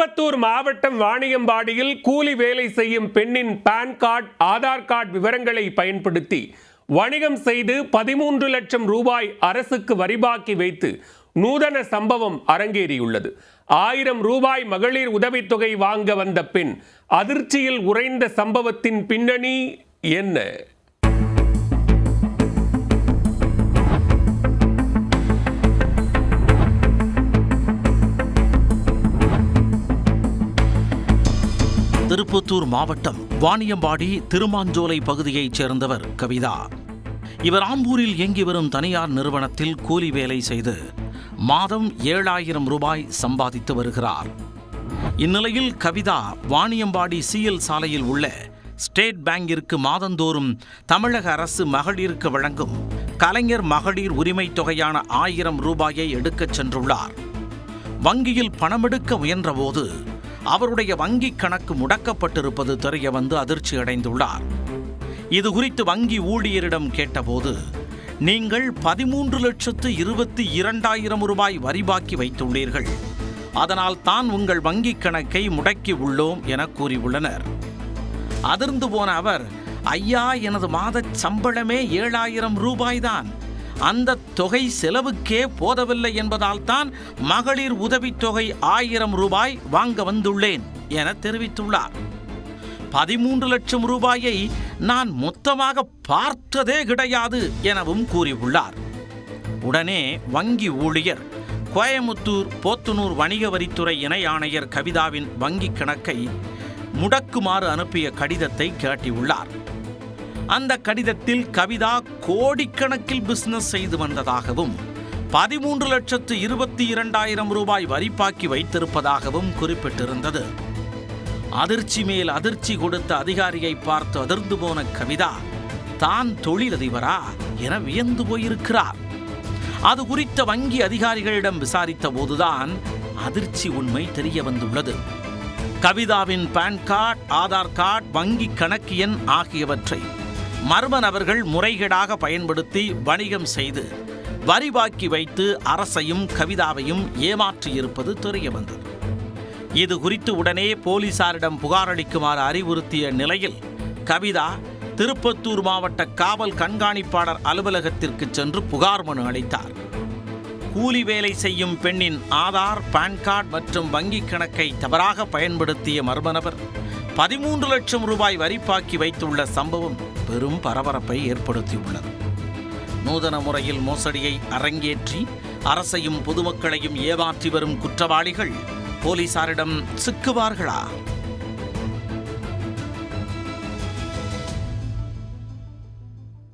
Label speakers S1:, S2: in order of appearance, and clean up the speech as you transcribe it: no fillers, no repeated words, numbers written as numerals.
S1: திருப்பத்தூர் மாவட்டம் வாணியம்பாடியில் கூலி வேலை செய்யும் பெண்ணின் பான் கார்டு, ஆதார் கார்டு விவரங்களை பயன்படுத்தி வணிகம் செய்து 13 லட்சம் ரூபாய் அரசுக்கு வரிபாக்கி வைத்து நூதன சம்பவம் அரங்கேறியுள்ளது. 1000 ரூபாய் மகளிர் உதவித்தொகை வாங்க வந்த பெண் அதிர்ச்சியில் உறைந்த சம்பவத்தின் பின்னணி என்ன?
S2: திருப்பத்தூர் மாவட்டம் வாணியம்பாடி திருமாஞ்சோலை பகுதியைச் சேர்ந்தவர் கவிதா. இவர் ஆம்பூரில் இயங்கி வரும் தனியார் நிறுவனத்தில் கூலி வேலை செய்து மாதம் 7000 ரூபாய் சம்பாதித்து வருகிறார். இந்நிலையில் கவிதா வாணியம்பாடி சிஎல் சாலையில் உள்ள ஸ்டேட் பேங்கிற்கு மாதந்தோறும் தமிழக அரசு மகளிருக்கு வழங்கும் கலைஞர் மகளிர் உரிமை தொகையான 1000 ரூபாயை எடுக்கச் சென்றுள்ளார். வங்கியில் பணமெடுக்க முயன்றபோது அவருடைய வங்கி கணக்கு முடக்கப்பட்டிருப்பது தெரிய வந்து அதிர்ச்சி அடைந்துள்ளார். இது குறித்து வங்கி ஊழியரிடம் கேட்டபோது, நீங்கள் 13,22,000 ரூபாய் வரிபாக்கி வைத்துள்ளீர்கள், அதனால் தான் உங்கள் வங்கி கணக்கை முடக்கி உள்ளோம் என கூறியுள்ளனர். அதிர்ந்து போன அவர், ஐயா, எனது மாத சம்பளமே 7000 ரூபாய்தான், அந்த தொகை செலவுக்கே போதவில்லை என்பதால் தான் மகளிர் உதவித்தொகை 1000 ரூபாய் வாங்க வந்துள்ளேன் என தெரிவித்துள்ளார். 13 லட்சம் ரூபாயை நான் மொத்தமாக பார்த்ததே கிடையாது எனவும் கூறியுள்ளார். உடனே வங்கி ஊழியர் கோயமுத்தூர் போத்தனூர் வணிக வரித்துறை இணை ஆணையர் கவிதாவின் வங்கி கணக்கை முடக்குமாறு அனுப்பிய கடிதத்தை காட்டியுள்ளார். அந்த கடிதத்தில் கவிதா கோடிக்கணக்கில் பிசினஸ் செய்து வந்ததாகவும் 13,22,000 ரூபாய் வரிபாக்கி வைத்திருப்பதாகவும் குறிப்பிட்டிருந்தது. அதிர்ச்சி மேல் அதிர்ச்சி கொடுத்த அதிகாரியை பார்த்து அதிர்ந்து போன கவிதா தான் தொழிலதிபரா என வியந்து போயிருக்கிறார். அது குறித்த வங்கி அதிகாரிகளிடம் விசாரித்த போதுதான் அதிர்ச்சி உண்மை தெரிய வந்துள்ளது. கவிதாவின் பான் கார்டு, ஆதார் கார்டு, வங்கி கணக்கு எண் ஆகியவற்றை மர்ம நபர்கள் முறைகேடாக பயன்படுத்தி வணிகம் செய்து வரிபாக்கி வைத்து அரசையும் கவிதாவையும் ஏமாற்றியிருப்பது தெரிய வந்தது. இது குறித்து உடனே போலீசாரிடம் புகார் அளிக்குமாறு அறிவுறுத்திய நிலையில் கவிதா திருப்பத்தூர் மாவட்ட காவல் கண்காணிப்பாளர் அலுவலகத்திற்கு சென்று புகார் மனு அளித்தார். கூலி வேலை செய்யும் பெண்ணின் ஆதார், பான் கார்டு மற்றும் வங்கி கணக்கை தவறாக பயன்படுத்திய மர்ம நபர் 13 லட்சம் ரூபாய் வரிபாக்கி வைத்துள்ள சம்பவம் பெரும் பரபரப்பை ஏற்படுத்தியுள்ளது. நூதன முறையில் மோசடியை அரங்கேற்றி அரசையும் பொதுமக்களையும் ஏமாற்றி வரும் குற்றவாளிகள் போலீசாரிடம் சிக்குவார்களா?